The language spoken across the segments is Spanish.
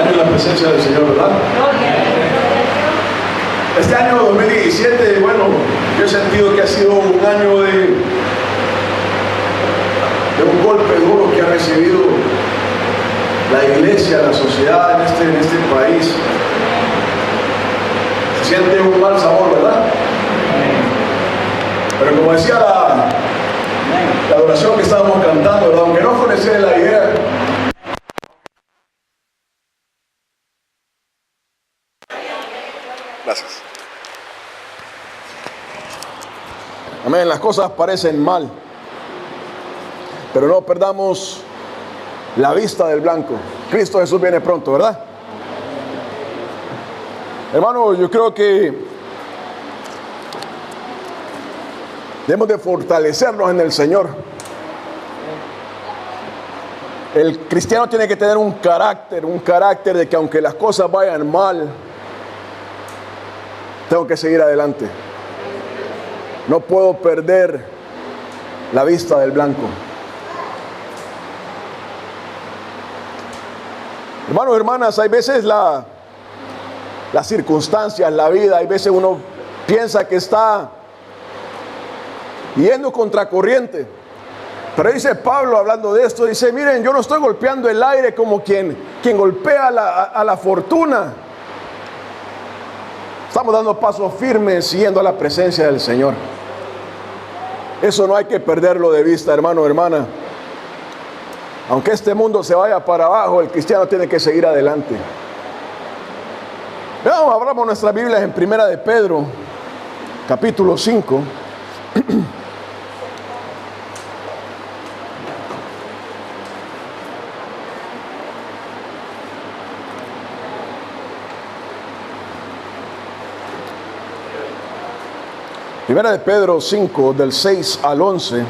año en la presencia del Señor, ¿verdad? Este año 2017, bueno, yo he sentido que ha sido un año de un golpe duro que ha recibido la iglesia, la sociedad en este país. Se siente un mal sabor, ¿verdad? Pero como decía la adoración que estábamos cantando, ¿verdad? Aunque no fuese la idea, gracias. Amén, las cosas parecen mal, pero no perdamos la vista del blanco. Cristo Jesús viene pronto, ¿verdad? Hermano, yo creo que debemos de fortalecernos en el Señor. El cristiano tiene que tener un carácter de que aunque las cosas vayan mal, tengo que seguir adelante. No puedo perder la vista del blanco. Hermanos, hermanas, hay veces las circunstancias, la vida, hay veces uno piensa que está yendo contracorriente. Pero dice Pablo, hablando de esto, dice: miren, yo no estoy golpeando el aire como quien golpea a la fortuna. Estamos dando pasos firmes siguiendo a la presencia del Señor. Eso no hay que perderlo de vista, hermano, hermana. Aunque este mundo se vaya para abajo, el cristiano tiene que seguir adelante. Veamos, abramos nuestras Biblias en Primera de Pedro, capítulo 5. Primera de Pedro 5, del 6 al 11.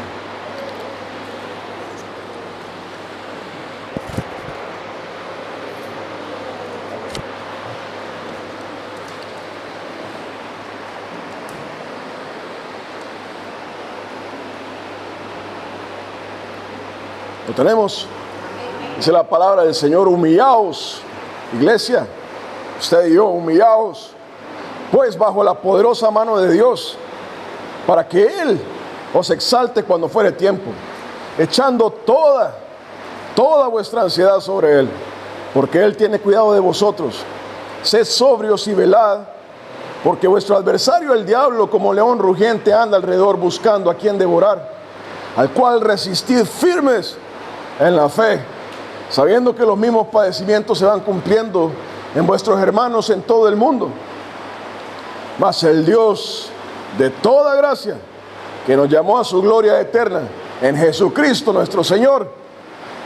¿Lo tenemos? Dice la palabra del Señor: humillaos, iglesia, usted y yo, humillaos, pues bajo la poderosa mano de Dios, para que Él os exalte cuando fuere tiempo, echando toda vuestra ansiedad sobre Él, porque Él tiene cuidado de vosotros. Sed sobrios y velad, porque vuestro adversario el diablo, como león rugiente, anda alrededor buscando a quien devorar, al cual resistid firmes en la fe, sabiendo que los mismos padecimientos se van cumpliendo en vuestros hermanos en todo el mundo. Mas el Dios de toda gracia, que nos llamó a su gloria eterna en Jesucristo nuestro Señor,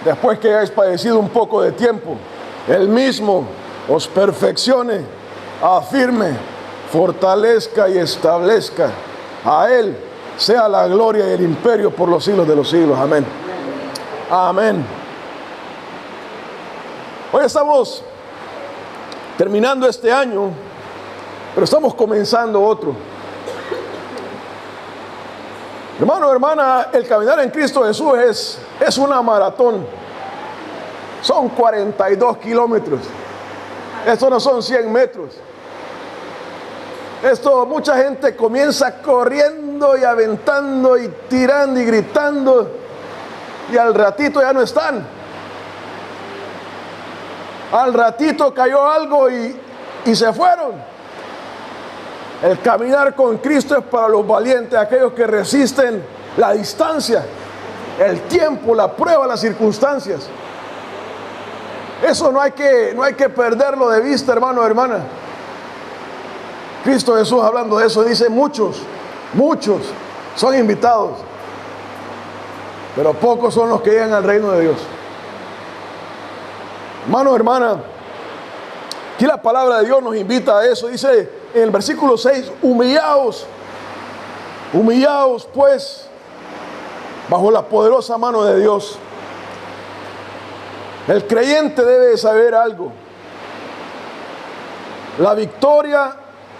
después que hayáis padecido un poco de tiempo, Él mismo os perfeccione, afirme, fortalezca y establezca. A Él sea la gloria y el imperio por los siglos de los siglos. Amén. Amén. Hoy estamos terminando este año, pero estamos comenzando otro. Hermano, hermana, el caminar en Cristo Jesús es una maratón. Son 42 kilómetros. Esto no son 100 metros. Esto, mucha gente comienza corriendo y aventando y tirando y gritando, y al ratito ya no están. Al ratito cayó algo y se fueron. El caminar con Cristo es para los valientes, aquellos que resisten la distancia, el tiempo, la prueba, las circunstancias. Eso no hay que perderlo de vista, hermano, hermana. Cristo Jesús, hablando de eso, dice: muchos son invitados, pero pocos son los que llegan al reino de Dios. Hermano, hermana, aquí la palabra de Dios nos invita a eso. Dice en el versículo 6: humillaos pues bajo la poderosa mano de Dios. El creyente debe de saber algo. La victoria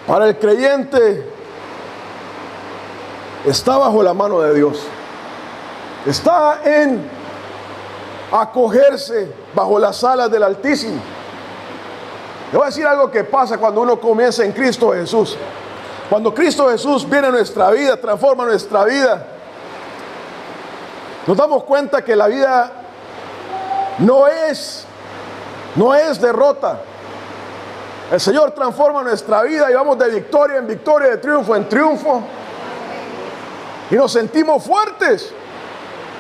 para el creyente está bajo la mano de Dios. Está en acogerse bajo las alas del Altísimo. Le voy a decir algo que pasa cuando uno comienza en Cristo Jesús. Cuando Cristo Jesús viene a nuestra vida, transforma nuestra vida, nos damos cuenta que la vida no es derrota. El Señor transforma nuestra vida y vamos de victoria en victoria, de triunfo en triunfo. Y nos sentimos fuertes.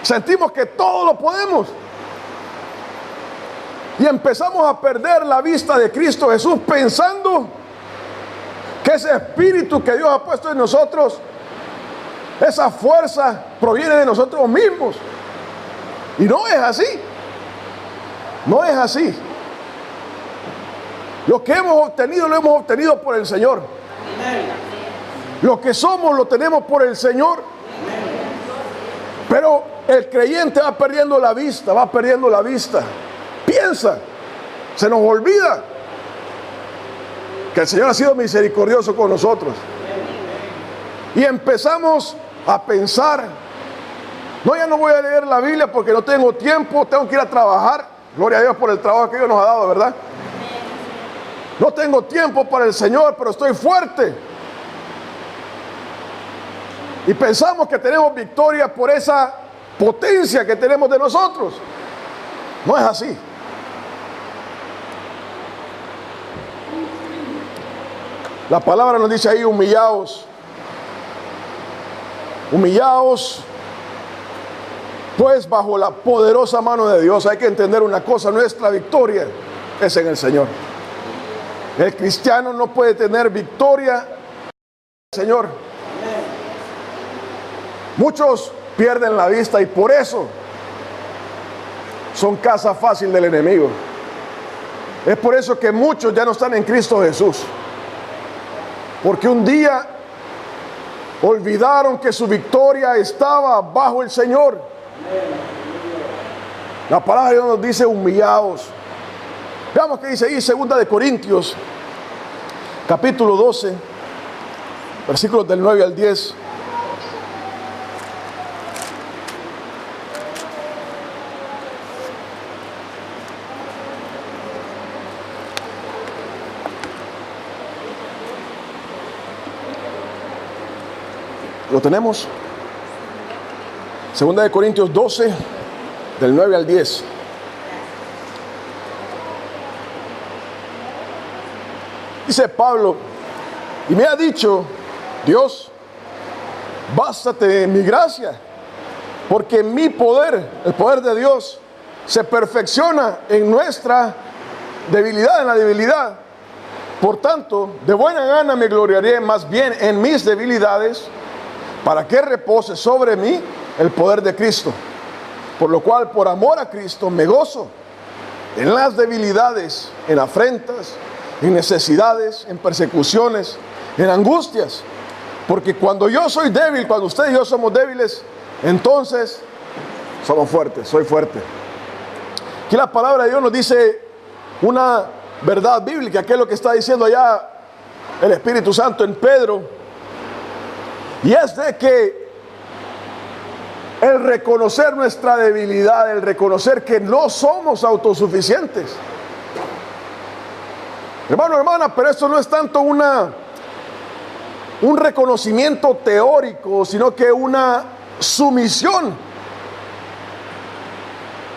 Sentimos que todo lo podemos. Y empezamos a perder la vista de Cristo Jesús pensando que ese espíritu que Dios ha puesto en nosotros, esa fuerza proviene de nosotros mismos. Y no es así. No es así. Lo que hemos obtenido lo hemos obtenido por el Señor. Lo que somos lo tenemos por el Señor. Pero el creyente va perdiendo la vista, va perdiendo la vista. Piensa, se nos olvida que el Señor ha sido misericordioso con nosotros. Y empezamos a pensar, no, ya no voy a leer la Biblia porque no tengo tiempo, tengo que ir a trabajar. Gloria a Dios por el trabajo que Dios nos ha dado, ¿verdad? No tengo tiempo para el Señor, pero estoy fuerte. Y pensamos que tenemos victoria por esa potencia que tenemos de nosotros. No es así. La palabra nos dice ahí, humillaos. Humillaos, pues bajo la poderosa mano de Dios. Hay que entender una cosa, nuestra victoria es en el Señor. El cristiano no puede tener victoria en el Señor. Muchos pierden la vista y por eso son caza fácil del enemigo. Es por eso que muchos ya no están en Cristo Jesús. Porque un día olvidaron que su victoria estaba bajo el Señor. La palabra de Dios nos dice humillaos. Veamos qué dice ahí, 2 de Corintios, capítulo 12, versículos del 9 al 10. ¿Lo tenemos? 2 de Corintios 12, del 9 al 10. Dice Pablo, y me ha dicho Dios, bástate de mi gracia, porque mi poder, el poder de Dios, se perfecciona en nuestra debilidad, en la debilidad. Por tanto, de buena gana me gloriaré más bien en mis debilidades, para que repose sobre mí el poder de Cristo. Por lo cual, por amor a Cristo, me gozo en las debilidades, en afrentas, en necesidades, en persecuciones, en angustias. Porque cuando yo soy débil, cuando usted y yo somos débiles, entonces somos fuertes, soy fuerte. Aquí la palabra de Dios nos dice una verdad bíblica, que es lo que está diciendo allá el Espíritu Santo en Pedro. Y es de que el reconocer nuestra debilidad, el reconocer que no somos autosuficientes. Hermano, hermana, pero esto no es tanto un reconocimiento teórico, sino que una sumisión.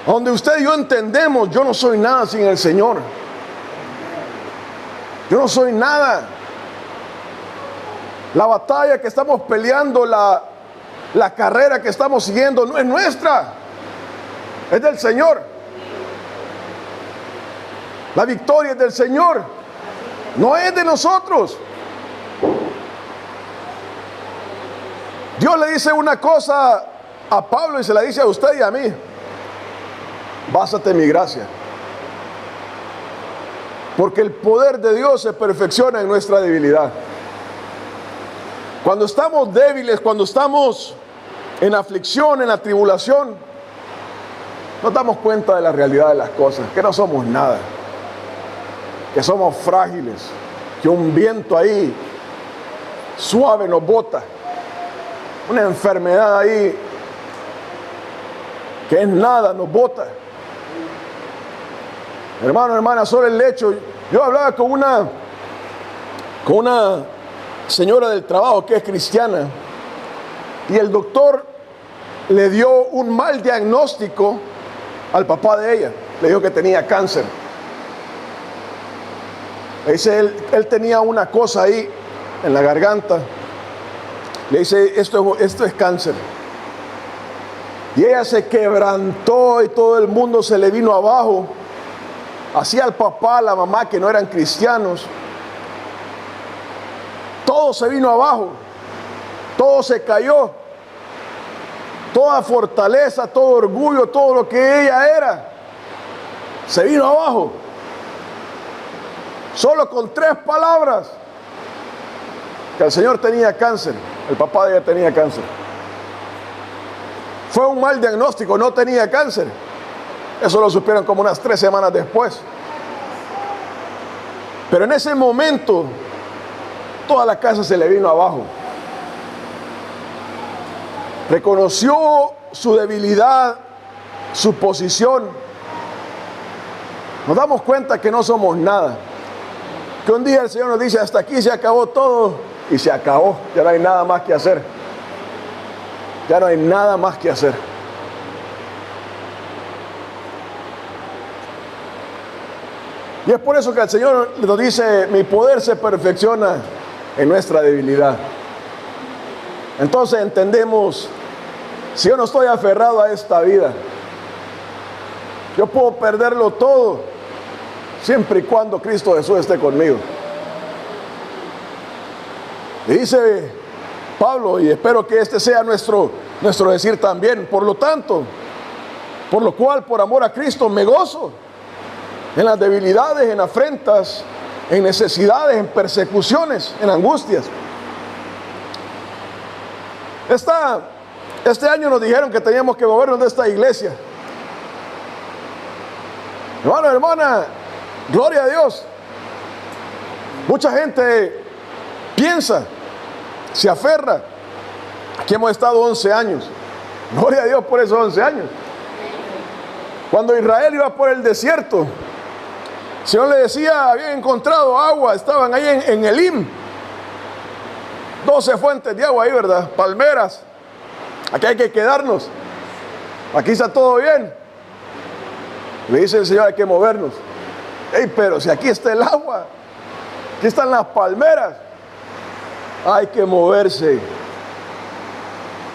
Donde usted y yo entendemos, yo no soy nada sin el Señor. Yo no soy nada. La batalla que estamos peleando, la carrera que estamos siguiendo no es nuestra, es del Señor. La victoria es del Señor, no es de nosotros. Dios le dice una cosa a Pablo y se la dice a usted y a mí: bástate en mi gracia. Porque el poder de Dios se perfecciona en nuestra debilidad. Cuando estamos débiles, cuando estamos en aflicción, en la tribulación, nos damos cuenta de la realidad de las cosas, que no somos nada, que somos frágiles, que un viento ahí suave nos bota, una enfermedad ahí que es nada, nos bota. Hermano, hermana, solo el hecho, Yo hablaba con una señora del trabajo que es cristiana, y el doctor le dio un mal diagnóstico al papá de ella. Le dijo que tenía cáncer. Dice, él tenía una cosa ahí en la garganta. Le dice, esto es cáncer. Y ella se quebrantó y todo el mundo se le vino abajo. Así al papá, a la mamá, que no eran cristianos. Todo se vino abajo. Todo se cayó. Toda fortaleza, todo orgullo, todo lo que ella era, se vino abajo. Solo con 3 palabras. Que el señor tenía cáncer. El papá de ella tenía cáncer. Fue un mal diagnóstico, no tenía cáncer. Eso lo supieron como unas 3 semanas después. Pero en ese momento, toda la casa se le vino abajo. Reconoció su debilidad, su posición. Nos damos cuenta que no somos nada. Que un día el Señor nos dice, hasta aquí se acabó todo. Y se acabó, ya no hay nada más que hacer. Ya no hay nada más que hacer. Y es por eso que el Señor nos dice, mi poder se perfecciona en nuestra debilidad. Entonces entendemos, si yo no estoy aferrado a esta vida, yo puedo perderlo todo, siempre y cuando Cristo Jesús esté conmigo. Y dice Pablo, y espero que este sea nuestro decir también, por lo tanto, por lo cual, por amor a Cristo, me gozo en las debilidades, en afrentas, en necesidades, en persecuciones, en angustias. Este año nos dijeron que teníamos que movernos de esta iglesia. Hermano, hermana, gloria a Dios. Mucha gente piensa, se aferra. Aquí hemos estado 11 años. Gloria a Dios por esos 11 años. Cuando Israel iba por el desierto, el Señor le decía, habían encontrado agua, estaban ahí en Elim. 12 fuentes de agua ahí, ¿verdad? Palmeras. Aquí hay que quedarnos. Aquí está todo bien. Le dice el Señor, hay que movernos. Ey, pero si aquí está el agua, aquí están las palmeras, hay que moverse.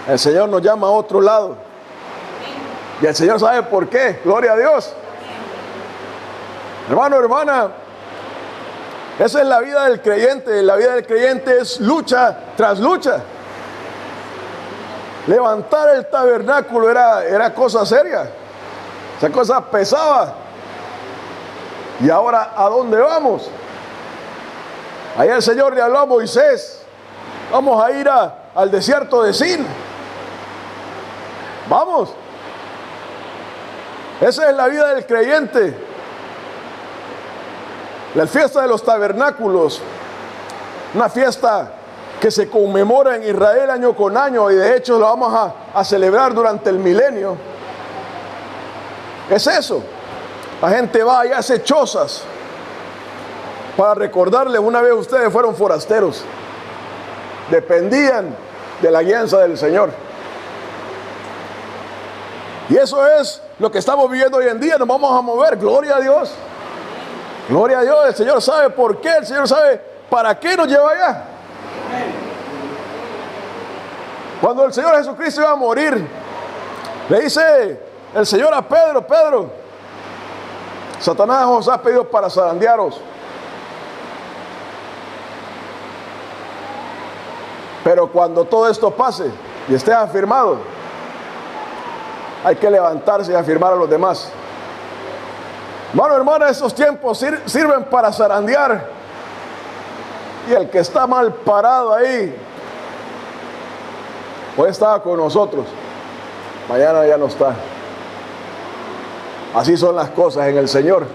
El Señor nos llama a otro lado. Y el Señor sabe por qué. Gloria a Dios. Hermano, hermana, esa es la vida del creyente. La vida del creyente es lucha tras lucha. Levantar el tabernáculo era cosa seria. Esa cosa pesaba. Y ahora, ¿a dónde vamos? Ahí el Señor le habló a Moisés. Vamos a ir al desierto de Sin. Vamos. Esa es la vida del creyente. La fiesta de los tabernáculos, una fiesta que se conmemora en Israel año con año, y de hecho la vamos a celebrar durante el milenio. Es eso. La gente va y hace chozas para recordarles, una vez ustedes fueron forasteros, dependían de la guianza del Señor. Y eso es lo que estamos viviendo hoy en día. Nos vamos a mover, gloria a Dios. Gloria a Dios, el Señor sabe por qué, el Señor sabe para qué nos lleva allá. Cuando el Señor Jesucristo iba a morir, le dice el Señor a Pedro, Pedro, Satanás os ha pedido para zarandearos. Pero cuando todo esto pase y esté afirmado, hay que levantarse y afirmar a los demás. Hermano, hermana, estos tiempos sirven para zarandear. Y el que está mal parado ahí, hoy estaba con nosotros, mañana ya no está. Así son las cosas en el Señor.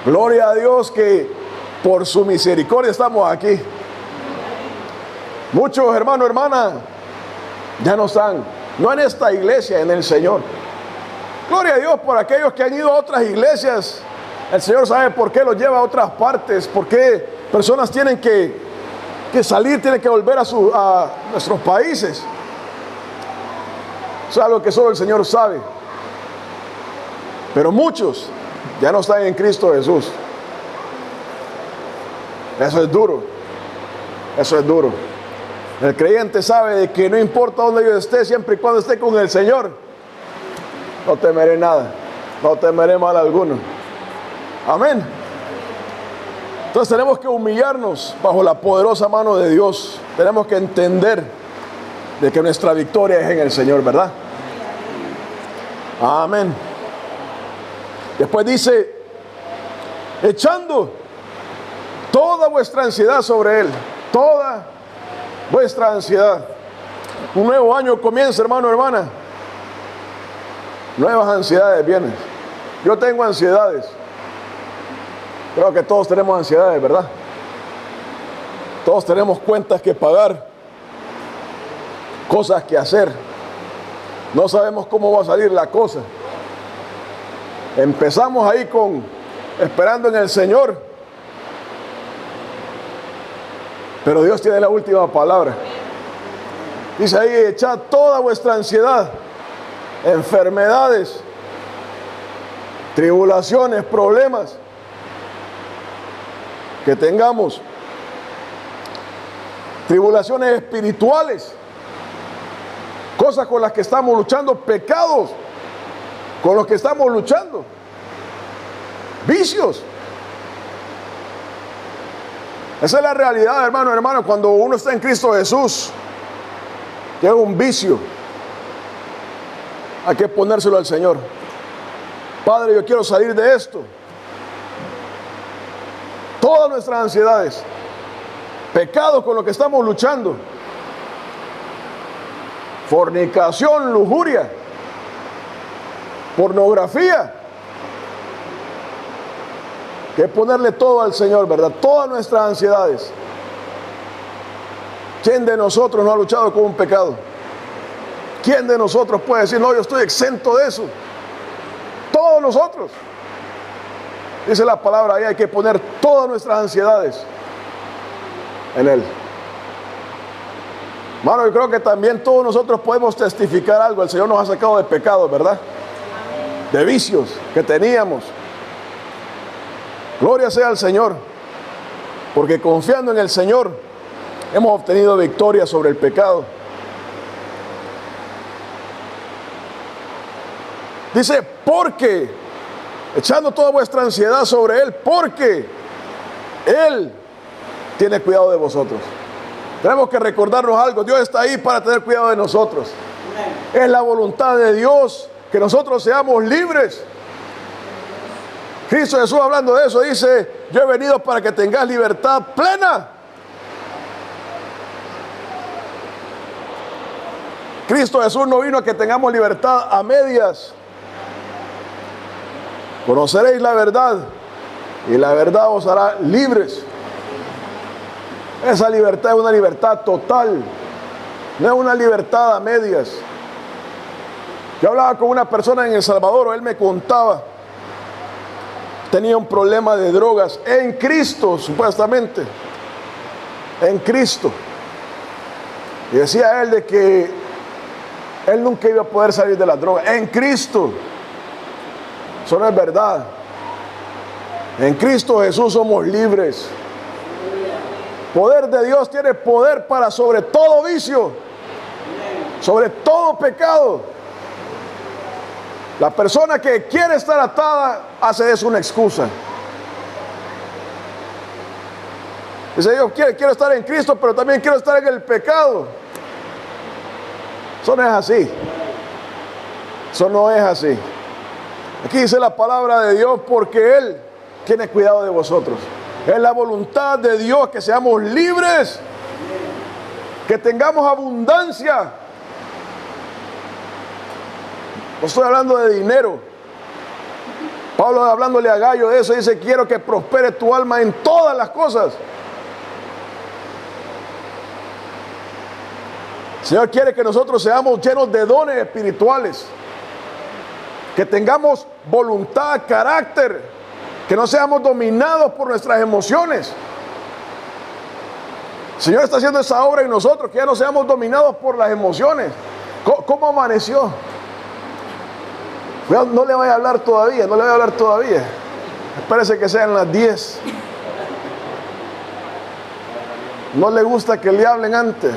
Gloria a Dios que por su misericordia estamos aquí. Muchos hermanos, hermanas, ya no están, no en esta iglesia, en el Señor. Gloria a Dios por aquellos que han ido a otras iglesias El Señor sabe por qué los lleva a otras partes, por qué personas tienen que salir, tienen que volver a nuestros países. Eso es algo que solo el Señor sabe. Pero muchos ya no están en Cristo Jesús. Eso es duro. Eso es duro. El creyente sabe de que no importa dónde yo esté, siempre y cuando esté con el Señor, no temeré nada, no temeré mal alguno. Amén. Entonces tenemos que humillarnos bajo la poderosa mano de Dios. Tenemos que entender de que nuestra victoria es en el Señor, ¿verdad? Amén. Después dice, echando toda vuestra ansiedad sobre Él, toda vuestra ansiedad. Un nuevo año comienza, hermano, hermana. Nuevas ansiedades vienen. Yo tengo ansiedades. Creo que todos tenemos ansiedades, ¿verdad? Todos tenemos cuentas que pagar, cosas que hacer. No sabemos cómo va a salir la cosa. Empezamos ahí esperando en el Señor. Pero Dios tiene la última palabra. Dice ahí, echad toda vuestra ansiedad, enfermedades, tribulaciones, problemas que tengamos, tribulaciones espirituales, cosas con las que estamos luchando, pecados con los que estamos luchando, vicios. Esa es la realidad, hermano, hermano. Cuando uno está en Cristo Jesús, tiene un vicio, hay que ponérselo al Señor. Padre, yo quiero salir de esto. Todas nuestras ansiedades, pecados con los que estamos luchando, fornicación, lujuria, pornografía, que ponerle todo al Señor, ¿verdad? Todas nuestras ansiedades. ¿Quién de nosotros no ha luchado con un pecado? ¿Quién de nosotros puede decir, no, yo estoy exento de eso? Todos nosotros. Dice la palabra ahí, hay que poner todas nuestras ansiedades en Él. Hermano, yo creo que también todos nosotros podemos testificar algo. El Señor nos ha sacado de pecados, ¿verdad? De vicios que teníamos. Gloria sea al Señor, porque confiando en el Señor hemos obtenido victoria sobre el pecado. Dice, porque, echando toda vuestra ansiedad sobre Él, porque Él tiene cuidado de vosotros. Tenemos que recordarnos algo, Dios está ahí para tener cuidado de nosotros. Es la voluntad de Dios que nosotros seamos libres. Cristo Jesús, hablando de eso, dice, yo he venido para que tengas libertad plena. Cristo Jesús no vino a que tengamos libertad a medias. Conoceréis la verdad y la verdad os hará libres. Esa libertad es una libertad total, no es una libertad a medias. Yo hablaba con una persona en El Salvador, él me contaba, tenía un problema de drogas en Cristo, supuestamente, en Cristo. Y decía él de que él nunca iba a poder salir de la droga, en Cristo. Eso no es verdad. En Cristo Jesús somos libres. Poder de Dios tiene poder para sobre todo vicio, sobre todo pecado. La persona que quiere estar atada hace de eso una excusa. Dice, yo quiero estar en Cristo, pero también quiero estar en el pecado. Eso no es así. Eso no es así. Aquí dice la palabra de Dios, porque Él tiene cuidado de vosotros. Es la voluntad de Dios que seamos libres, que tengamos abundancia. No estoy hablando de dinero. Pablo, hablándole a Gallo de eso, dice, quiero que prospere tu alma en todas las cosas. El Señor quiere que nosotros seamos llenos de dones espirituales, que tengamos voluntad, carácter, Que no seamos dominados por nuestras emociones. El Señor está haciendo esa obra en nosotros, que ya no seamos dominados por las emociones. ¿Cómo amaneció? No le voy a hablar todavía, no le voy a hablar todavía. Espérese que sean las 10. No le gusta que le hablen antes.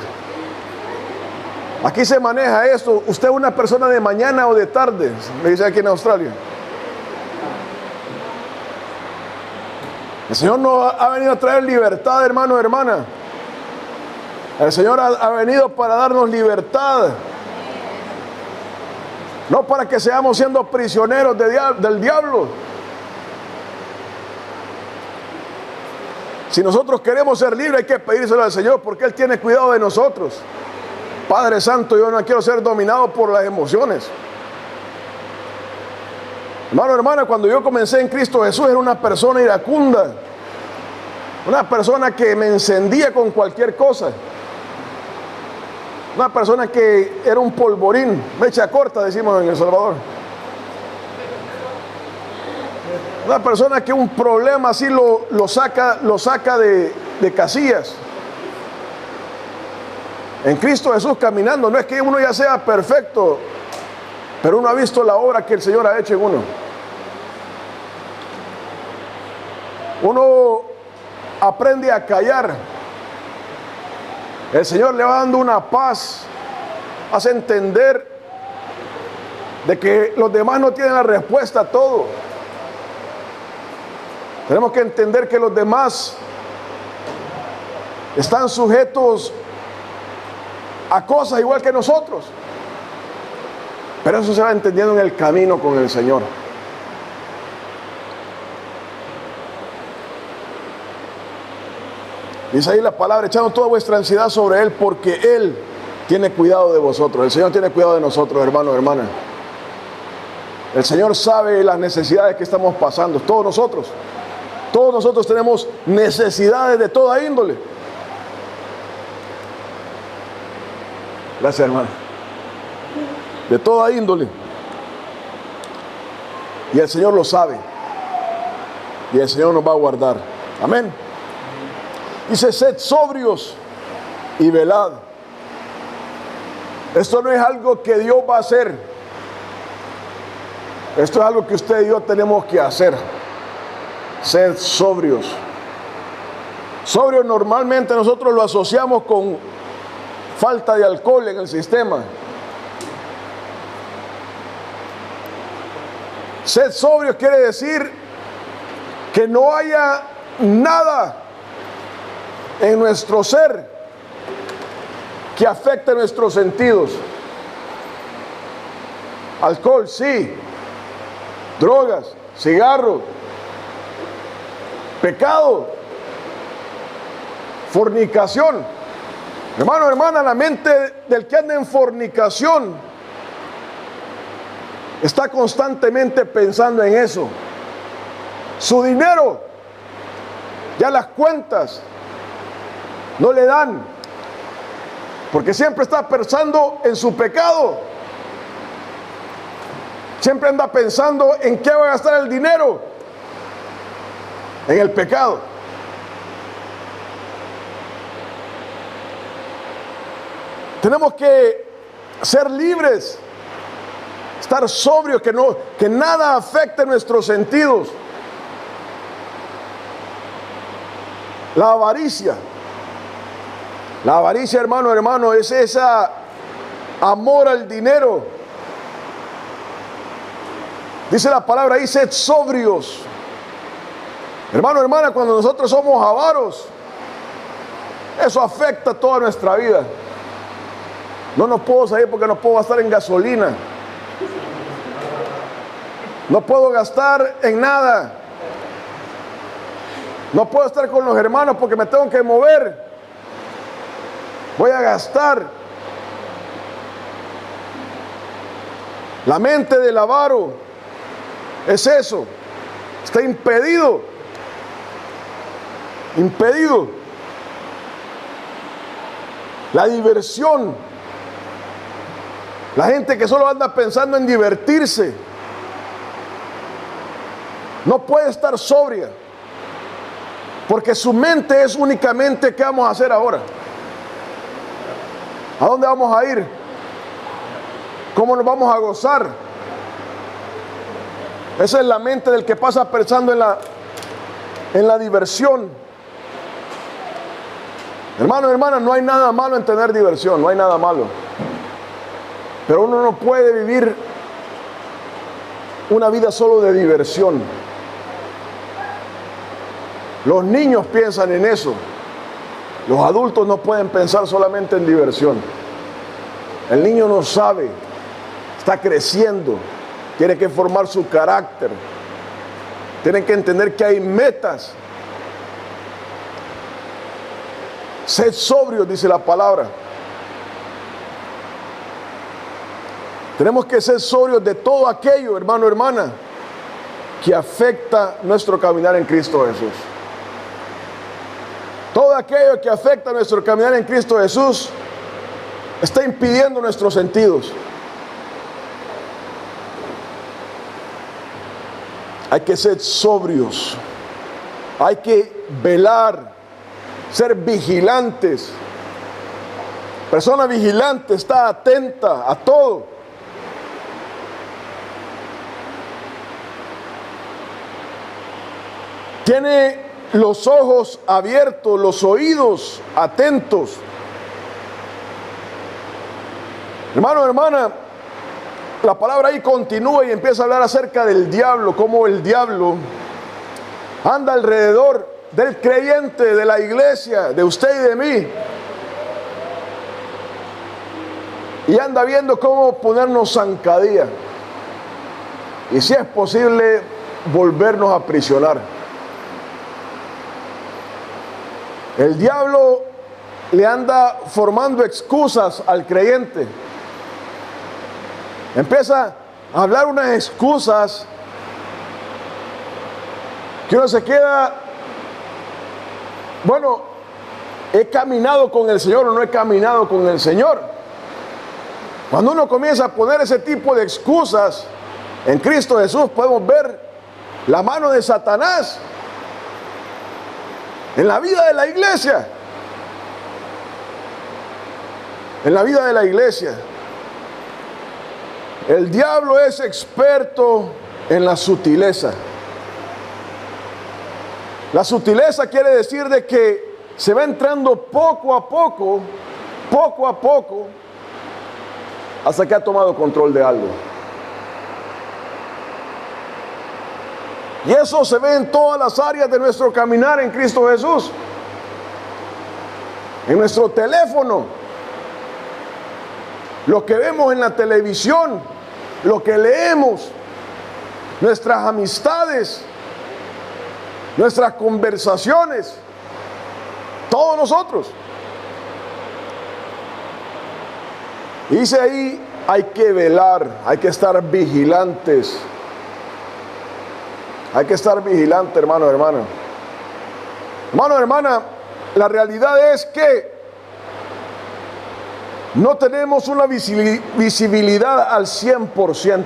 Aquí se maneja esto. ¿Usted es una persona de mañana o de tarde? Me dice aquí en Australia. El Señor nos ha venido a traer libertad, hermano, hermana. El Señor ha venido para darnos libertad. No para que seamos siendo prisioneros del diablo. Si nosotros queremos ser libres, hay que pedírselo al Señor, porque Él tiene cuidado de nosotros. Padre Santo, yo no quiero ser dominado por las emociones. Hermano, hermana, cuando yo comencé en Cristo Jesús, era una persona iracunda. Una persona que me encendía con cualquier cosa. Una persona que era un polvorín, mecha corta, decimos en El Salvador. Una persona que un problema así lo saca de casillas. En Cristo Jesús caminando, no es que uno ya sea perfecto, pero uno ha visto la obra que el Señor ha hecho en uno. Uno aprende a callar. El Señor le va dando una paz, hace entender de que los demás no tienen la respuesta a todo. Tenemos que entender que los demás están sujetos a cosas igual que nosotros, pero eso se va entendiendo en el camino con el Señor. Dice ahí la palabra, echando toda vuestra ansiedad sobre Él, porque Él tiene cuidado de vosotros. El Señor tiene cuidado de nosotros, hermano, hermana. El Señor sabe las necesidades que estamos pasando, todos nosotros tenemos necesidades de toda índole. Gracias, hermano. De toda índole. Y el Señor lo sabe. Y el Señor nos va a guardar. Amén. Dice, sed sobrios y velad. Esto no es algo que Dios va a hacer. Esto es algo que usted y yo tenemos que hacer. Sed sobrios. Sobrios normalmente nosotros lo asociamos con falta de alcohol en el sistema. Sed sobrios quiere decir que no haya nada en nuestro ser que afecte nuestros sentidos. Alcohol, sí. Drogas, cigarro, pecado, fornicación. Hermano, hermana, la mente del que anda en fornicación está constantemente pensando en eso. Su dinero, ya las cuentas no le dan, porque siempre está pensando en su pecado. Siempre anda pensando en qué va a gastar el dinero, en el pecado. Tenemos que ser libres, estar sobrios, que nada afecte nuestros sentidos. La avaricia, hermano, es esa amor al dinero. Dice la palabra ahí, sed sobrios. Hermano, hermana, cuando nosotros somos avaros, eso afecta toda nuestra vida. No nos puedo salir porque no puedo gastar en gasolina. No puedo gastar en nada. No puedo estar con los hermanos porque me tengo que mover. Voy a gastar. La mente del avaro es eso. Está impedido. Impedido. La diversión. La gente que solo anda pensando en divertirse. No puede estar sobria. Porque su mente es únicamente ¿qué vamos a hacer ahora? ¿A dónde vamos a ir? ¿Cómo nos vamos a gozar? Esa es la mente del que pasa pensando en la diversión. Hermanos y hermanas, no hay nada malo en tener diversión, no hay nada malo. Pero uno no puede vivir una vida solo de diversión. Los niños piensan en eso. Los adultos no pueden pensar solamente en diversión. El niño no sabe, está creciendo, tiene que formar su carácter, tiene que entender que hay metas. Sed sobrios, dice la palabra. Tenemos que ser sobrios de todo aquello, hermano, hermana, que afecta nuestro caminar en Cristo Jesús. Todo aquello que afecta nuestro caminar en Cristo Jesús está impidiendo nuestros sentidos. Hay que ser sobrios, hay que velar, ser vigilantes. Persona vigilante está atenta a todo. Tiene los ojos abiertos, los oídos atentos. Hermano, hermana, la palabra ahí continúa y empieza a hablar acerca del diablo, cómo el diablo anda alrededor del creyente, de la iglesia, de usted y de mí. Y anda viendo cómo ponernos zancadilla. Y si es posible, volvernos a aprisionar. El diablo le anda formando excusas al creyente. Empieza a hablar unas excusas que uno se queda, bueno, ¿he caminado con el Señor o no he caminado con el Señor? Cuando uno comienza a poner ese tipo de excusas en Cristo Jesús, podemos ver la mano de Satanás en la vida de la iglesia. En la vida de la iglesia. El diablo es experto en la sutileza. La sutileza quiere decir de que se va entrando poco a poco, hasta que ha tomado control de algo. Y eso se ve en todas las áreas de nuestro caminar en Cristo Jesús. En nuestro teléfono, lo que vemos en la televisión, lo que leemos, nuestras amistades, nuestras conversaciones, todos nosotros. Y dice ahí, hay que velar, hay que estar vigilantes. Hay que estar vigilante, hermano, hermana. Hermano, hermana, la realidad es que no tenemos una visibilidad al 100%.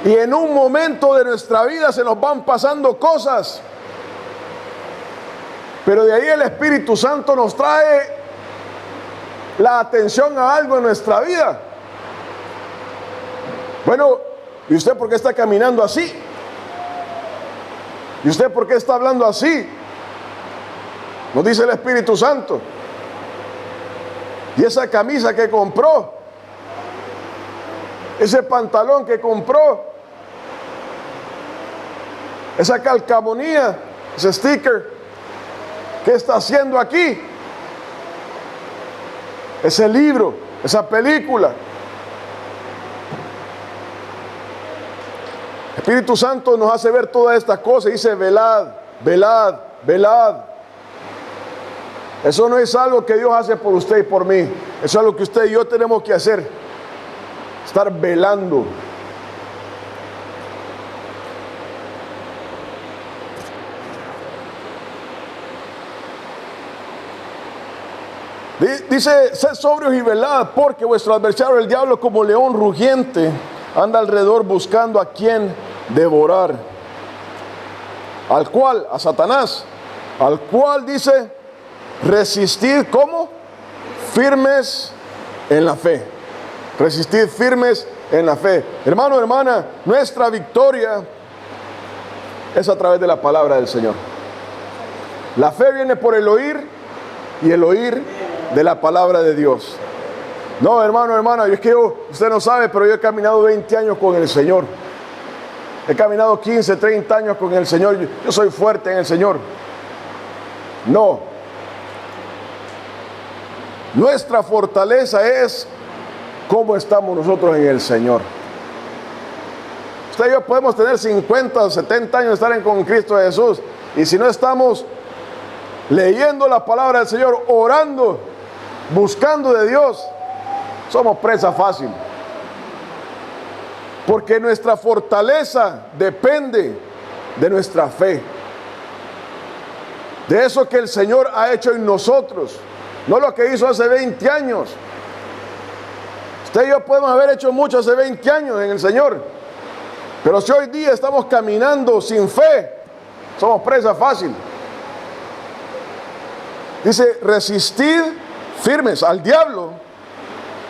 Y en un momento de nuestra vida se nos van pasando cosas. Pero de ahí el Espíritu Santo nos trae la atención a algo en nuestra vida. Bueno, ¿y usted por qué está caminando así? ¿Y usted por qué está hablando así? Nos dice el Espíritu Santo. Y esa camisa que compró, ese pantalón que compró, esa calcamonía, ese sticker, ¿qué está haciendo aquí? Ese libro, esa película. El Espíritu Santo nos hace ver todas estas cosas y dice, velad, velad, velad. Eso no es algo que Dios hace por usted y por mí. Eso es algo que usted y yo tenemos que hacer. Estar velando. Dice, sed sobrios y velad, porque vuestro adversario el diablo como león rugiente anda alrededor buscando a quien devorar. Al cual, a Satanás, al cual dice, resistir, ¿cómo? Firmes en la fe. Resistir firmes en la fe. Hermano, hermana, nuestra victoria es a través de la palabra del Señor. La fe viene por el oír y el oír de la palabra de Dios. No, hermano, hermana, es que usted no sabe, pero yo he caminado 20 años con el Señor. He caminado 15, 30 años con el Señor. Yo soy fuerte en el Señor. No. Nuestra fortaleza es cómo estamos nosotros en el Señor. Usted y yo podemos tener 50 o 70 años de estar con Cristo Jesús. Y si no estamos leyendo la palabra del Señor, orando, buscando de Dios, somos presa fácil. Porque nuestra fortaleza depende de nuestra fe. De eso que el Señor ha hecho en nosotros. No lo que hizo hace 20 años. Usted y yo podemos haber hecho mucho hace 20 años en el Señor. Pero si hoy día estamos caminando sin fe, somos presa fácil. Dice, resistid firmes al diablo.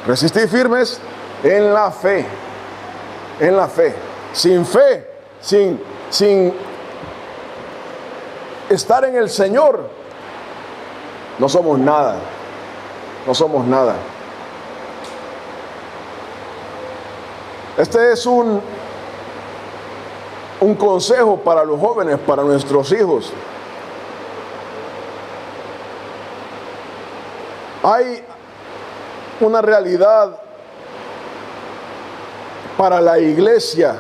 Resistid firmes en la fe. En la fe. Sin fe, sin estar en el Señor, no somos nada. No somos nada. Este es un consejo para los jóvenes, para nuestros hijos. Hay una realidad para la iglesia.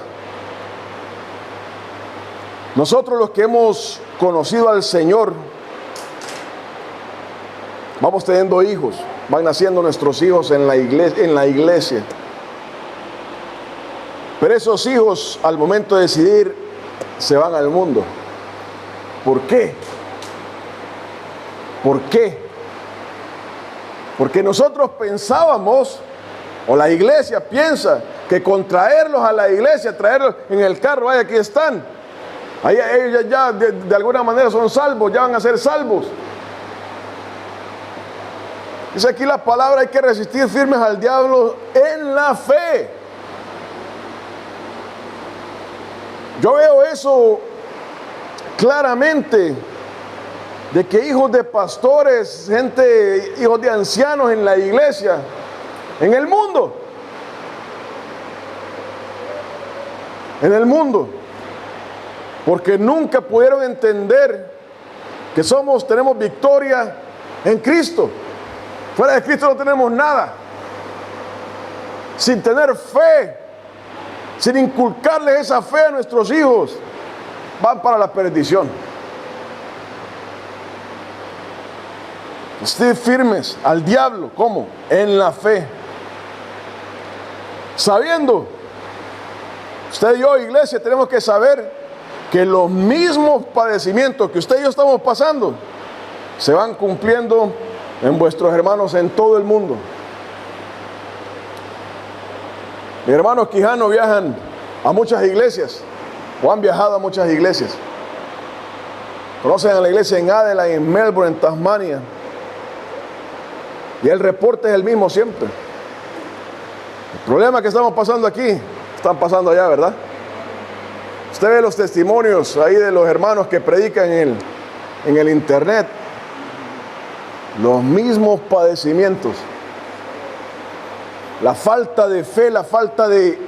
Nosotros los que hemos conocido al Señor, vamos teniendo hijos, van naciendo nuestros hijos en la iglesia. Pero esos hijos, al momento de decidir, se van al mundo. ¿Por qué? ¿Por qué? Porque nosotros pensábamos, o la iglesia piensa, que con traerlos a la iglesia, traerlos en el carro, vaya, aquí están. Ahí ellos ya de alguna manera son salvos, ya van a ser salvos. Dice aquí la palabra, hay que resistir firmes al diablo en la fe. Yo veo eso claramente, de que hijos de pastores, hijos de ancianos en la iglesia, en el mundo, porque nunca pudieron entender que tenemos victoria en Cristo. Fuera de Cristo no tenemos nada. Sin tener fe, sin inculcarles esa fe a nuestros hijos, van para la perdición. Estén firmes al diablo, ¿cómo? En la fe. Sabiendo, usted y yo, iglesia, tenemos que saber que los mismos padecimientos que usted y yo estamos pasando se van cumpliendo en vuestros hermanos en todo el mundo. Mis hermanos quijanos viajan a muchas iglesias, o han viajado a muchas iglesias. Conocen a la iglesia en Adelaide, en Melbourne, en Tasmania. Y el reporte es el mismo siempre. El problema que estamos pasando aquí, están pasando allá, ¿verdad? Usted ve los testimonios ahí de los hermanos que predican en el internet. Los mismos padecimientos. La falta de fe, la falta de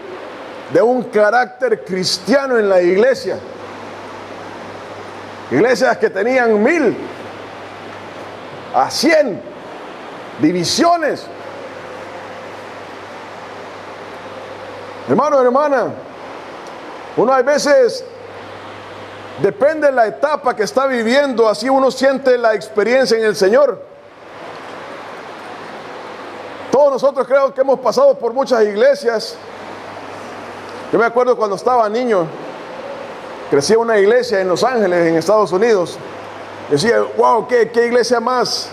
un carácter cristiano en la iglesia. Iglesias que tenían 1000 a 100 divisiones. Hermano, hermana, uno a veces, depende de la etapa que está viviendo, así uno siente la experiencia en el Señor. Todos nosotros creo que hemos pasado por muchas iglesias. Yo me acuerdo cuando estaba niño, crecí en una iglesia en Los Ángeles, en Estados Unidos. Decía, wow, qué iglesia más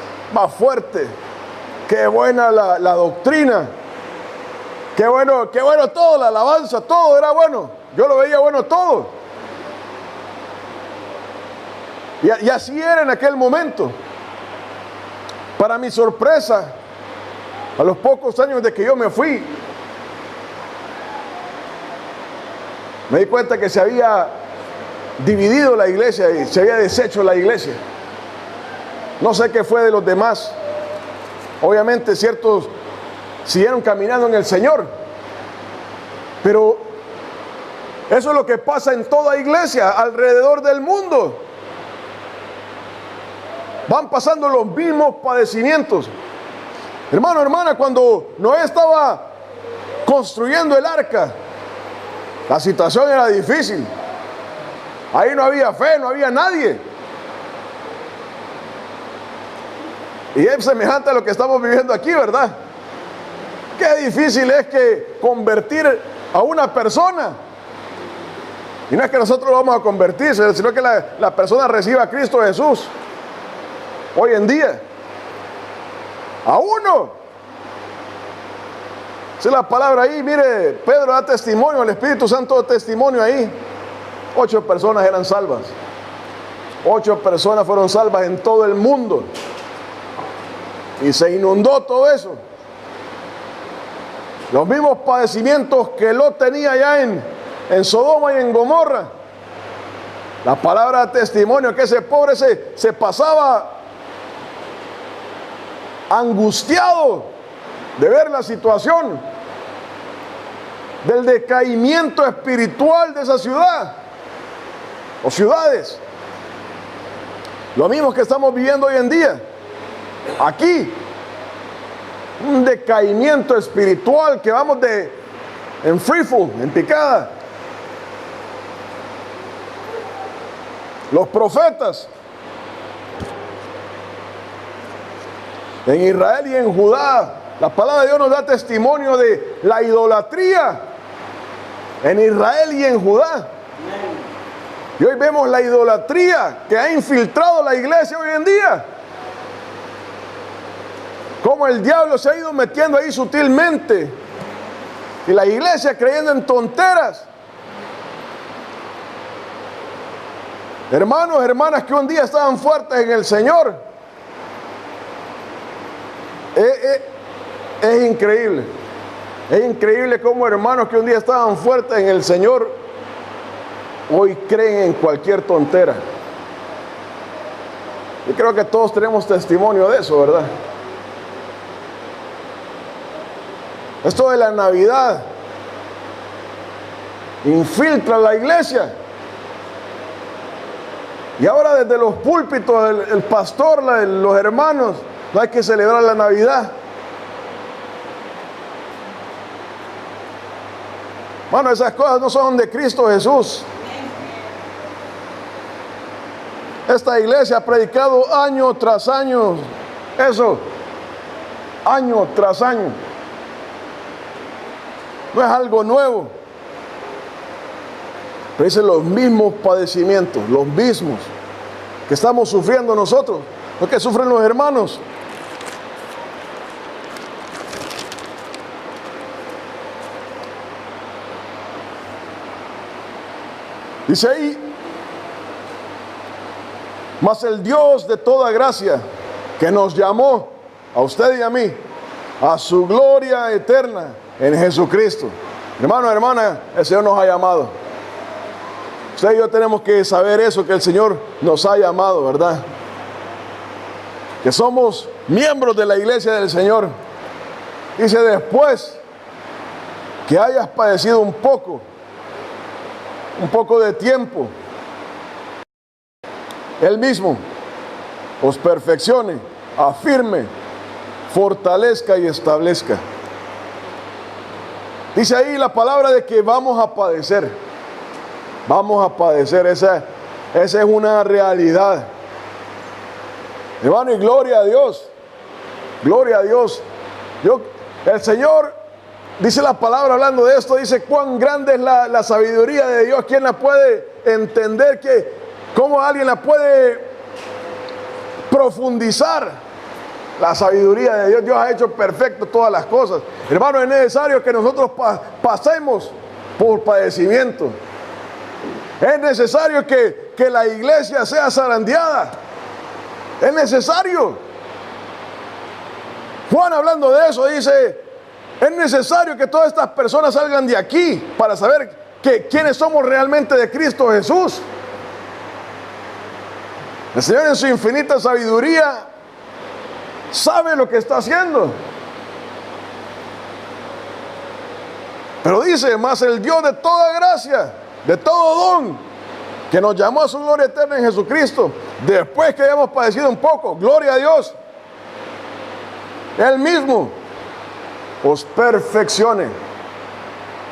fuerte, qué buena la doctrina, qué bueno todo, la alabanza, todo era bueno. Yo lo veía bueno todo. Y así era en aquel momento. Para mi sorpresa, a los pocos años de que yo me fui, me di cuenta que se había dividido la iglesia y se había deshecho la iglesia. No sé qué fue de los demás. Obviamente ciertos siguieron caminando en el Señor, pero eso es lo que pasa en toda iglesia alrededor del mundo. Van pasando los mismos padecimientos. Hermano, hermana, cuando Noé estaba construyendo el arca, la situación era difícil. Ahí no había fe, no había nadie. Y es semejante a lo que estamos viviendo aquí, ¿verdad? Qué difícil es que convertir a una persona. Y no es que nosotros lo vamos a convertir, sino que la persona reciba a Cristo Jesús. Hoy en día. A uno. Esa es la palabra ahí. Mire, Pedro da testimonio, el Espíritu Santo da testimonio ahí. 8 personas eran salvas. 8 personas fueron salvas en todo el mundo. Y se inundó todo eso. Los mismos padecimientos que Lot tenía allá en Sodoma y en Gomorra. La palabra de testimonio que ese pobre se pasaba angustiado de ver la situación del decaimiento espiritual de esa ciudad o ciudades. Lo mismo que estamos viviendo hoy en día. Aquí, un decaimiento espiritual que vamos en free fall, en picada. Los profetas en Israel y en Judá, la palabra de Dios nos da testimonio de la idolatría en Israel y en Judá. Y hoy vemos la idolatría que ha infiltrado la iglesia hoy en día. Cómo el diablo se ha ido metiendo ahí sutilmente. Y la iglesia creyendo en tonteras. Hermanos, hermanas que un día estaban fuertes en el Señor. Es increíble. Es increíble cómo hermanos que un día estaban fuertes en el Señor, hoy creen en cualquier tontera. Y creo que todos tenemos testimonio de eso, ¿verdad? Esto de la Navidad infiltra la iglesia. Y ahora desde los púlpitos, el pastor, los hermanos, no hay que celebrar la Navidad. Bueno, esas cosas no son de Cristo Jesús. Esta iglesia ha predicado año tras año eso, año tras año. No es algo nuevo. Pero dicen los mismos padecimientos, los mismos que estamos sufriendo nosotros, los que sufren los hermanos. Dice ahí, mas el Dios de toda gracia, que nos llamó a usted y a mí, a su gloria eterna en Jesucristo. Hermano, hermana, el Señor nos ha llamado. Usted y yo tenemos que saber eso, que el Señor nos ha llamado, ¿verdad? Que somos miembros de la iglesia del Señor. Dice, después que hayas padecido un poco de tiempo, Él mismo os perfeccione, afirme, fortalezca y establezca. Dice ahí la palabra de que vamos a padecer. Vamos a padecer, esa es una realidad. Hermano, y gloria a Dios. Gloria a Dios. El Señor, dice la palabra hablando de esto, dice cuán grande es la sabiduría de Dios. ¿Quién la puede entender? ¿Cómo alguien la puede profundizar? La sabiduría de Dios. Dios ha hecho perfecto todas las cosas. Hermano, es necesario que nosotros pasemos por padecimiento. Es necesario que la iglesia sea zarandeada. Es necesario. Juan, hablando de eso, dice: es necesario que todas estas personas salgan de aquí para saber quiénes somos realmente de Cristo Jesús. El Señor, en su infinita sabiduría, sabe lo que está haciendo. Pero dice: más el Dios de toda gracia, de todo don, que nos llamó a su gloria eterna en Jesucristo, después que hayamos padecido un poco, gloria a Dios, Él mismo os perfeccione.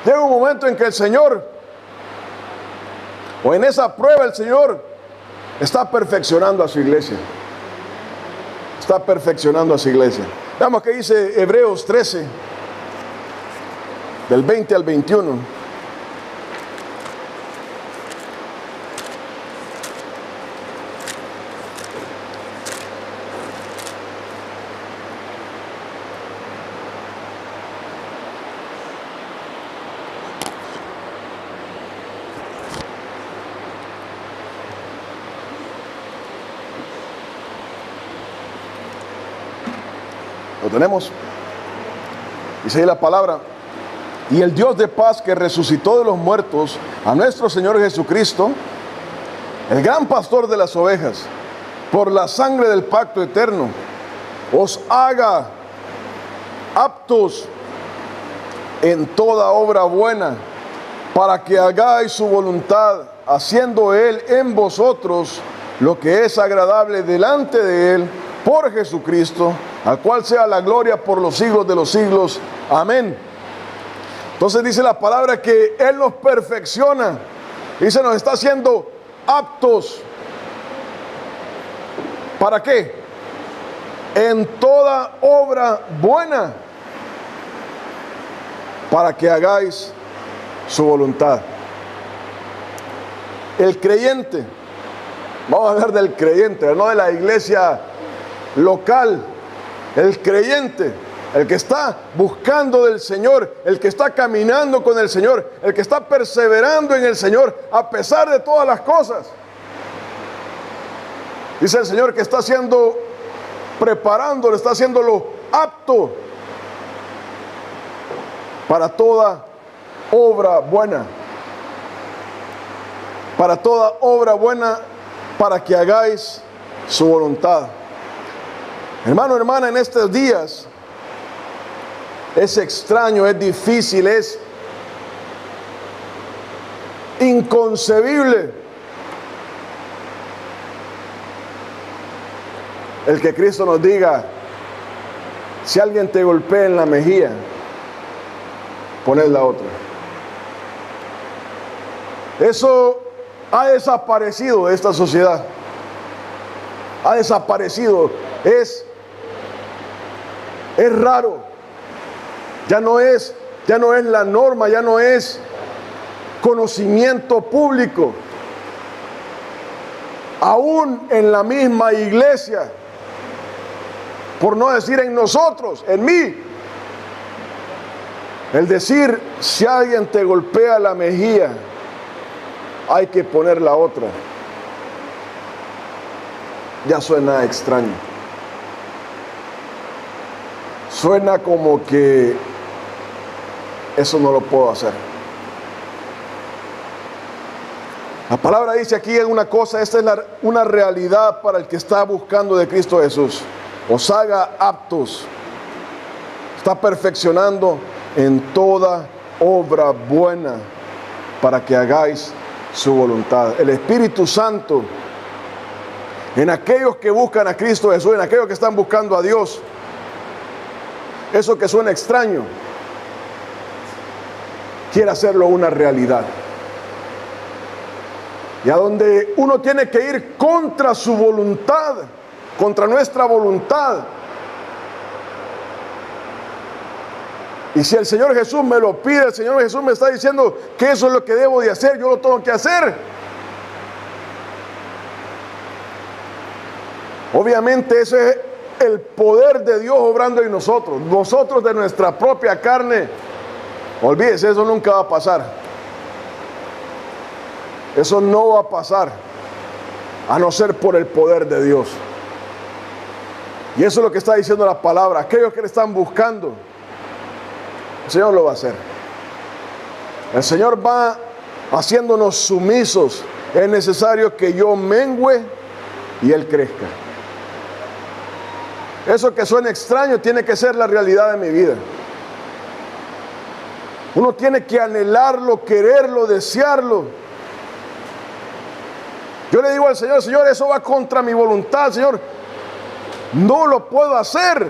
Llega un momento en que el Señor, o en esa prueba, el Señor está perfeccionando a su iglesia. Está perfeccionando a su iglesia. Veamos qué dice Hebreos 13, del 20 al 21. ¿Lo tenemos? Dice ahí la palabra: y el Dios de paz, que resucitó de los muertos a nuestro Señor Jesucristo, el gran pastor de las ovejas, por la sangre del pacto eterno, os haga aptos en toda obra buena, para que hagáis su voluntad, haciendo Él en vosotros lo que es agradable delante de Él, por Jesucristo, al cual sea la gloria por los siglos de los siglos. Amén. Entonces dice la palabra que Él nos perfecciona. Dice, nos está haciendo aptos. ¿Para qué? En toda obra buena, para que hagáis su voluntad. El creyente, vamos a hablar del creyente, no de la iglesia local. El creyente, el que está buscando del Señor, el que está caminando con el Señor, el que está perseverando en el Señor a pesar de todas las cosas. Dice el Señor que está preparándolo, está haciéndolo apto para toda obra buena. Para toda obra buena, para que hagáis su voluntad. Hermano, hermana, en estos días es extraño, es difícil, es inconcebible el que Cristo nos diga: si alguien te golpea en la mejilla, poned la otra. Eso ha desaparecido de esta sociedad. Ha desaparecido. Es raro. Ya no es la norma, ya no es conocimiento público. Aún en la misma iglesia, por no decir en nosotros, en mí, el decir: si alguien te golpea la mejilla, hay que poner la otra, ya suena extraño. Suena como que eso no lo puedo hacer. La palabra dice aquí en una cosa, esta es una realidad para el que está buscando de Cristo Jesús. Os haga aptos. Está perfeccionando en toda obra buena, para que hagáis su voluntad. El Espíritu Santo, en aquellos que buscan a Cristo Jesús, en aquellos que están buscando a Dios, eso que suena extraño, quiere hacerlo una realidad. Y a donde uno tiene que ir contra su voluntad, contra nuestra voluntad. Y si el Señor Jesús me lo pide, el Señor Jesús me está diciendo que eso es lo que debo de hacer, yo lo tengo que hacer. Obviamente ese es el poder de Dios obrando en nosotros. Nosotros de nuestra propia carne, olvídese, eso nunca va a pasar. Eso no va a pasar a no ser por el poder de Dios. Y eso es lo que está diciendo la palabra. Aquellos que le están buscando, el Señor lo va a hacer. El Señor va haciéndonos sumisos. Es necesario que yo mengüe y Él crezca. Eso que suena extraño tiene que ser la realidad de mi vida. Uno tiene que anhelarlo, quererlo, desearlo. Yo le digo al Señor, Señor, eso va contra mi voluntad, Señor. No lo puedo hacer,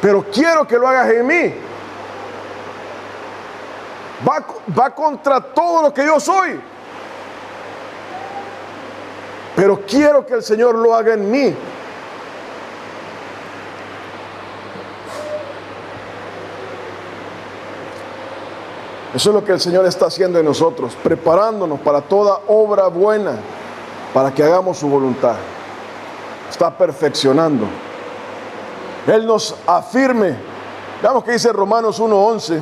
pero quiero que lo hagas en mí. Va contra todo lo que yo soy, pero quiero que el Señor lo haga en mí. Eso es lo que el Señor está haciendo en nosotros, preparándonos para toda obra buena, para que hagamos su voluntad. Está perfeccionando. Él nos afirme. Veamos que dice Romanos 1:11.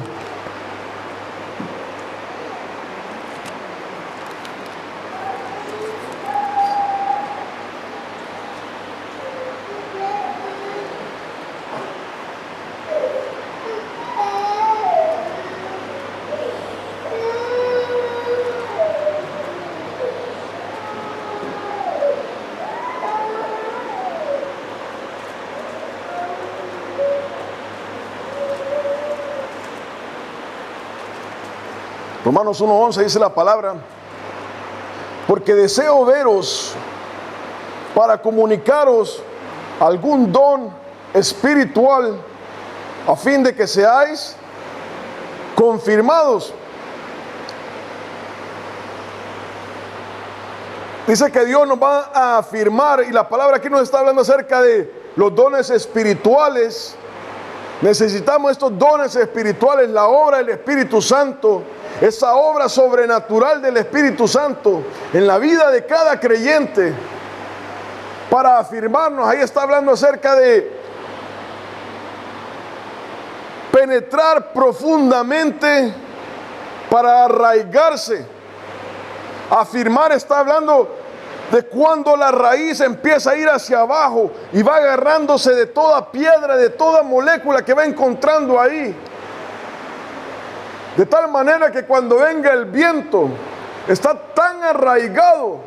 Romanos 1:11 dice la palabra: porque deseo veros para comunicaros algún don espiritual, a fin de que seáis confirmados. Dice que Dios nos va a afirmar, y la palabra aquí nos está hablando acerca de los dones espirituales. Necesitamos estos dones espirituales, la obra del Espíritu Santo, esa obra sobrenatural del Espíritu Santo en la vida de cada creyente, para afirmarnos. Ahí está hablando acerca de penetrar profundamente para arraigarse. Afirmar está hablando de cuando la raíz empieza a ir hacia abajo y va agarrándose de toda piedra, de toda molécula que va encontrando ahí. De tal manera que cuando venga el viento, está tan arraigado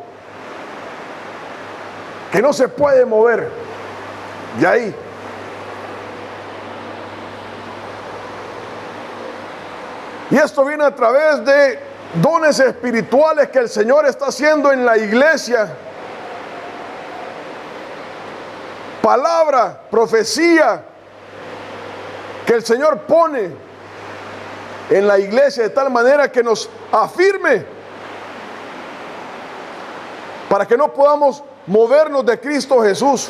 que no se puede mover de ahí. Y esto viene a través de dones espirituales que el Señor está haciendo en la iglesia. Palabra, profecía que el Señor pone en la iglesia de tal manera que nos afirme, para que no podamos movernos de Cristo Jesús.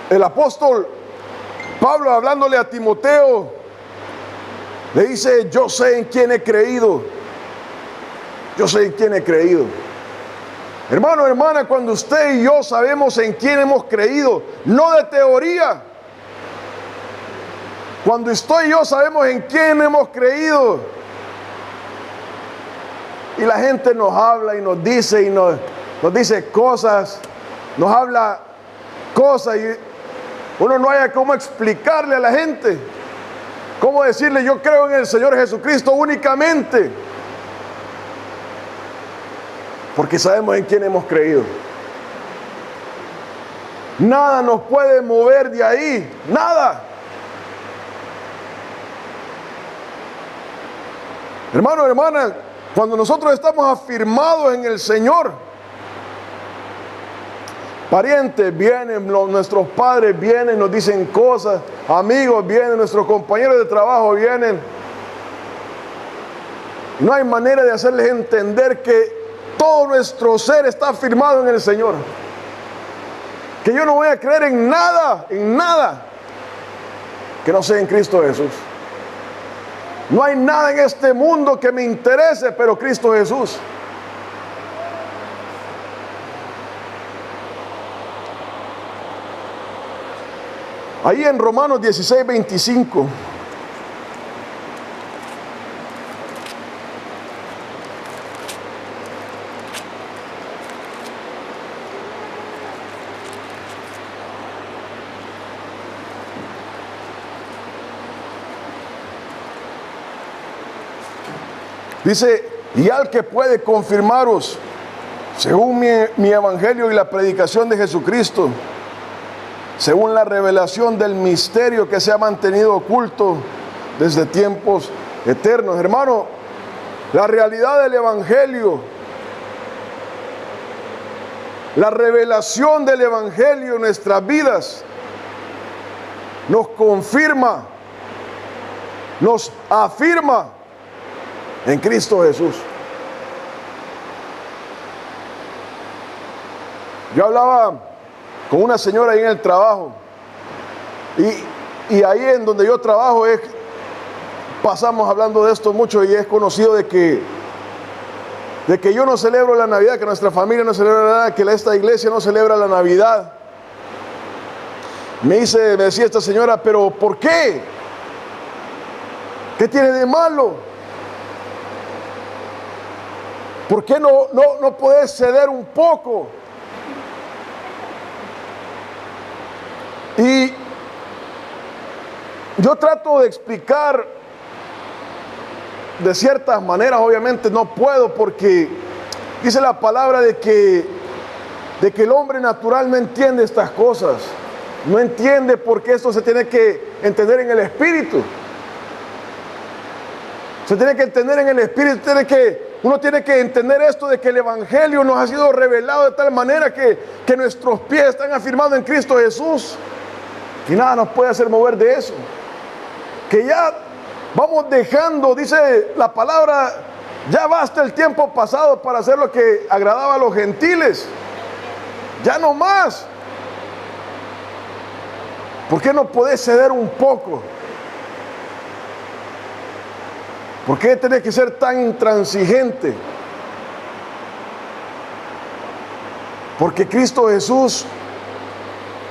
El apóstol Pablo, hablándole a Timoteo, le dice: yo sé en quién he creído. Yo sé en quién he creído. Hermano, hermana, cuando usted y yo sabemos en quién hemos creído, no de teoría. Cuando usted y yo sabemos en quién hemos creído, y la gente nos habla y nos dice cosas, nos habla cosas, y uno no haya cómo explicarle a la gente, cómo decirle: yo creo en el Señor Jesucristo únicamente, porque sabemos en quién hemos creído. Nada nos puede mover de ahí, nada. Hermano, hermana, cuando nosotros estamos afirmados en el Señor, parientes vienen, nuestros padres vienen, nos dicen cosas, amigos vienen, nuestros compañeros de trabajo vienen. No hay manera de hacerles entender que todo nuestro ser está afirmado en el Señor. Que yo no voy a creer en nada que no sea en Cristo Jesús. No hay nada en este mundo que me interese, pero Cristo Jesús. Ahí en Romanos 16:25. Dice, y al que puede confirmaros, según mi evangelio y la predicación de Jesucristo, según la revelación del misterio que se ha mantenido oculto desde tiempos eternos. Hermano, la realidad del evangelio, la revelación del evangelio en nuestras vidas nos confirma, nos afirma en Cristo Jesús. Yo hablaba con una señora ahí en el trabajo y ahí en donde yo trabajo pasamos hablando de esto mucho y es conocido de que yo no celebro la Navidad, que nuestra familia no celebra nada, que esta iglesia no celebra la Navidad. Me decía esta señora, pero ¿por qué? ¿Qué tiene de malo? ¿Por qué no puedes ceder un poco? Y yo trato de explicar de ciertas maneras, obviamente no puedo porque dice la palabra de que el hombre natural no entiende estas cosas, no entiende porque esto se tiene que entender en el espíritu. Se tiene que entender en el espíritu, uno tiene que entender esto de que el evangelio nos ha sido revelado de tal manera que nuestros pies están afirmados en Cristo Jesús. Y nada nos puede hacer mover de eso. Que ya vamos dejando, dice la palabra, ya basta el tiempo pasado para hacer lo que agradaba a los gentiles. Ya no más. ¿Por qué no podés ceder un poco? ¿Por qué tenés que ser tan intransigente? Porque Cristo Jesús,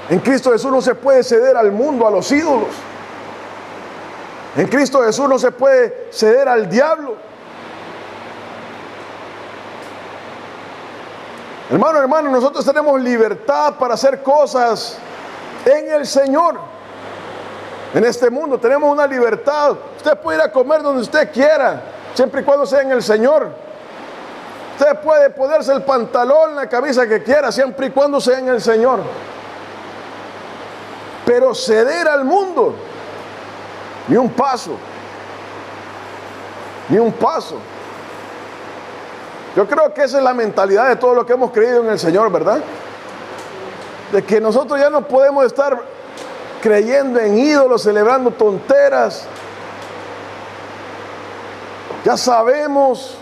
en Cristo Jesús no se puede ceder al mundo, a los ídolos. En Cristo Jesús no se puede ceder al diablo. Hermano, nosotros tenemos libertad para hacer cosas en el Señor. En este mundo tenemos una libertad. Usted puede ir a comer donde usted quiera, siempre y cuando sea en el Señor. Usted puede ponerse el pantalón, la camisa que quiera, siempre y cuando sea en el Señor. Pero ceder al mundo, ni un paso. Ni un paso. Yo creo que esa es la mentalidad de todo lo que hemos creído en el Señor, ¿verdad? De que nosotros ya no podemos estar creyendo en ídolos, celebrando tonteras. Ya sabemos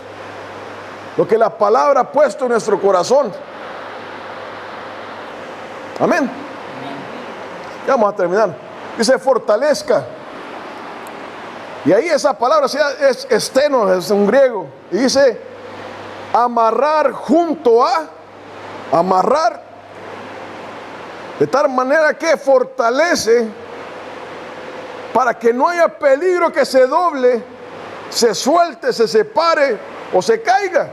lo que la palabra ha puesto en nuestro corazón. Amén. Ya vamos a terminar. Dice fortalezca. Y ahí esa palabra es esteno, es un griego. Y dice amarrar junto a, amarrar. De tal manera que fortalece para que no haya peligro que se doble, se suelte, se separe o se caiga.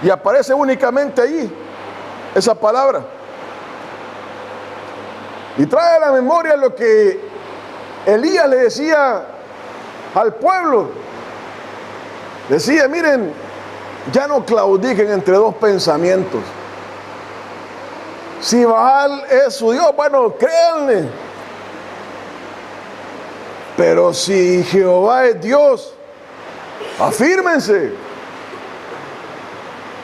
Y aparece únicamente ahí esa palabra. Y trae a la memoria lo que Elías le decía al pueblo. Decía, miren, ya no claudiquen entre dos pensamientos. Si Baal es su Dios, bueno, créanle. Pero si Jehová es Dios, afírmense.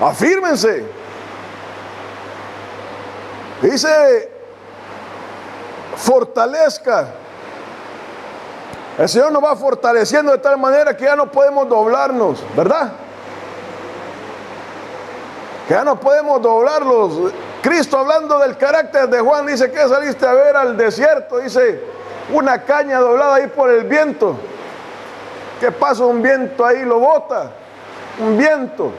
Afírmense. Dice, fortalezca. El Señor nos va fortaleciendo de tal manera que ya no podemos doblarnos, ¿verdad? Que ya no podemos doblarlos. Cristo, hablando del carácter de Juan, dice que saliste a ver al desierto, dice, una caña doblada ahí por el viento. ¿Qué pasa? Un viento ahí lo bota, un viento.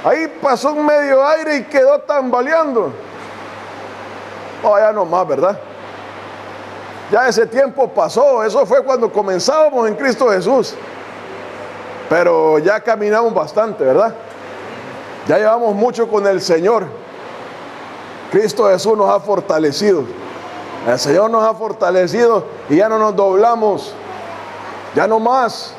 Ahí pasó un medio aire y quedó tambaleando. Oh, ya no más, ¿verdad? Ya ese tiempo pasó, eso fue cuando comenzábamos en Cristo Jesús. Pero ya caminamos bastante, ¿verdad? Ya llevamos mucho con el Señor. Cristo Jesús nos ha fortalecido. El Señor nos ha fortalecido y ya no nos doblamos Ya no más.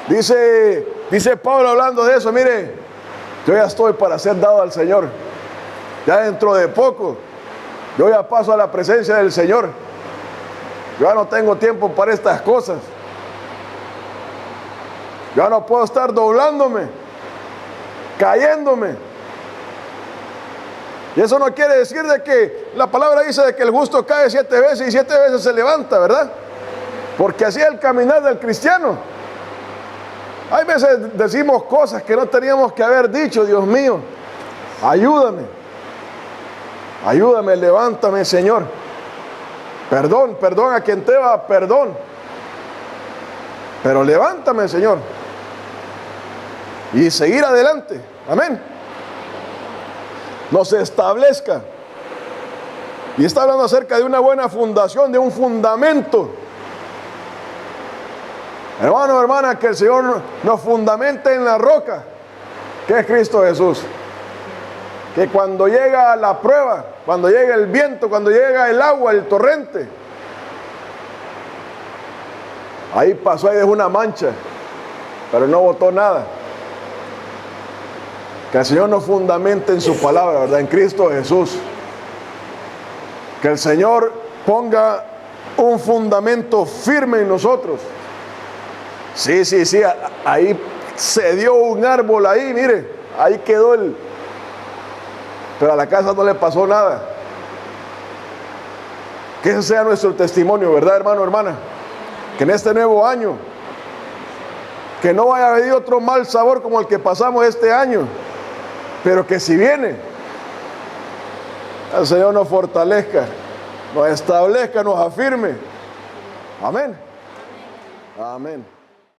Dice Pablo hablando de eso, mire, yo ya estoy para ser dado al Señor. Ya dentro de poco, yo ya paso a la presencia del Señor. Yo ya no tengo tiempo para estas cosas. Ya no puedo estar doblándome, cayéndome. Y eso no quiere decir de que la palabra dice de que el justo cae 7 veces y 7 veces se levanta, ¿verdad? Porque así es el caminar del cristiano. Hay veces decimos cosas que no teníamos que haber dicho. Dios mío, ayúdame. Ayúdame, levántame, Señor. Perdón a quien te va, perdón. Pero levántame, Señor. Y seguir adelante. Amén. Nos establezca. Y está hablando acerca de una buena fundación, de un fundamento. Hermano, hermana, que el Señor nos fundamente en la roca, que es Cristo Jesús. Que cuando llega la prueba, cuando llega el viento, cuando llega el agua, el torrente, ahí pasó, ahí dejó una mancha, pero no botó nada. Que el Señor nos fundamente en su palabra, ¿verdad? En Cristo Jesús. Que el Señor ponga un fundamento firme en nosotros. Sí, ahí se dio un árbol ahí, mire, ahí quedó pero a la casa no le pasó nada. Que ese sea nuestro testimonio, ¿verdad, hermano, hermana? Que en este nuevo año, que no vaya a venir otro mal sabor como el que pasamos este año, pero que si viene, el Señor nos fortalezca, nos establezca, nos afirme. Amén. Amén.